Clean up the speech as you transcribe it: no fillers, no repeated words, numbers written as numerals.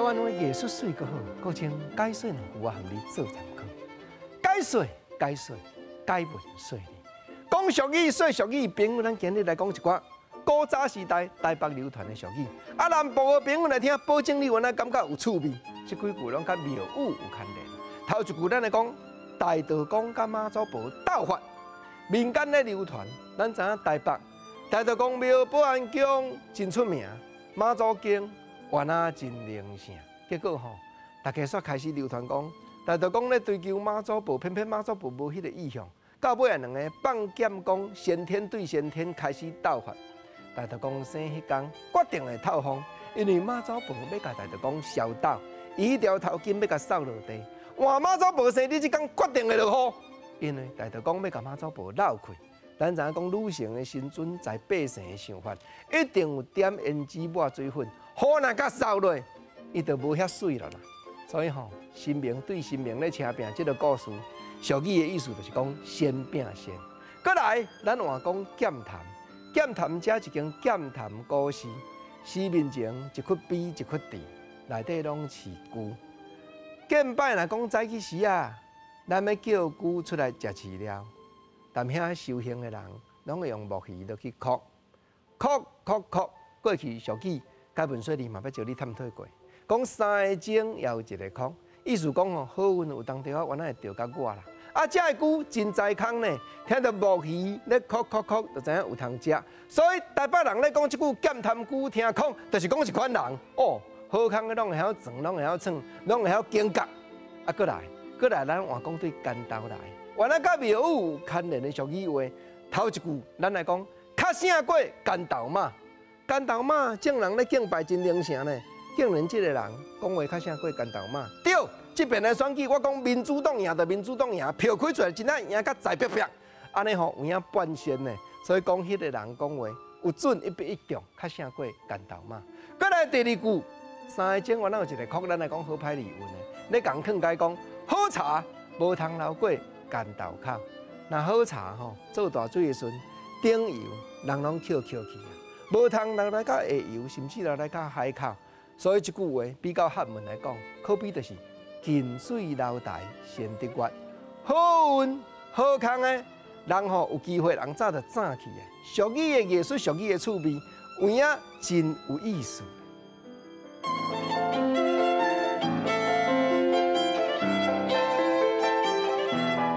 安的艺术水阁好，阁称解说两句话和你做参考。解说，解文说理。讲俗语说俗语，朋友，咱今日来讲一寡古早时代台北流传的俗语。啊，南部的朋友来听，保证你原来感觉有趣味。这几句拢甲庙宇有牵连。头一句咱来讲，大道公甲妈祖婆斗法，民间咧流传。咱知影台北大道公庙保安宫真出名，妈祖经原来真灵性。结果吼，大家煞开始流传讲，大道公咧追求妈祖婆，偏偏妈祖婆无迄个意向。到尾啊，两个放剑讲先天对先天开始斗法。大道公生迄天决定来透风，因为妈祖婆要甲大道公消斗，伊迄条头巾要甲扫落地。换妈祖婆生日即天决定会落雨，因为大道公要甲妈祖婆闹开。咱知影讲女性的神尊在百姓的想法，一定有点胭脂抹水粉，雨若甲扫落，伊就无遐水了啦。所以吼，神明对神明咧请饼，即个故事，俗语的意思就是讲先饼先。过来，咱换讲剑谈，剑谈者一间剑谈故事，诗面前一窟碑一窟地，内底拢是龟。剑拜若讲早起时啊，咱要叫龟出来食饲料。但遐修行的人，拢会用木鱼落去哭，过去俗语，解文说理嘛要招你探讨过。讲三个钟也有一个哭，意思讲吼，好运有当着我，原来会着甲我啦。啊，这个句真在空呢，听到木鱼咧哭，就知影有通食。所以台北人咧讲即句剑谈句听哭，就是讲一款人哦，好康的拢会晓装，拢会晓创，拢会晓经觉。啊，过来，咱换讲对干刀来。原来甲庙宇有牵连的俗语话，头一句咱来讲，较胜过干豆妈。干豆妈正人咧敬拜真灵性呢，竟然这个人讲话较胜过干豆妈。对，这边的选举我讲民主党赢就民主党赢，票开出来真正赢甲在撇，安尼吼有影半仙呢。所以讲迄个人讲话有准一笔一中，较胜过干豆妈。过来第二句，三个钟原来有一个曲，咱来讲好歹理论的，咧讲劝解讲好茶无通流过干豆口，那好茶吼做大水的时阵，顶游人拢翘去啊，无通流来到下游，甚至流来到海口。所以这句话比较学问来讲，可比就是近水楼台先得月，好运好康的人吼有机会，人早就早去的。俗语的艺术，俗语的趣味，有影真有意思。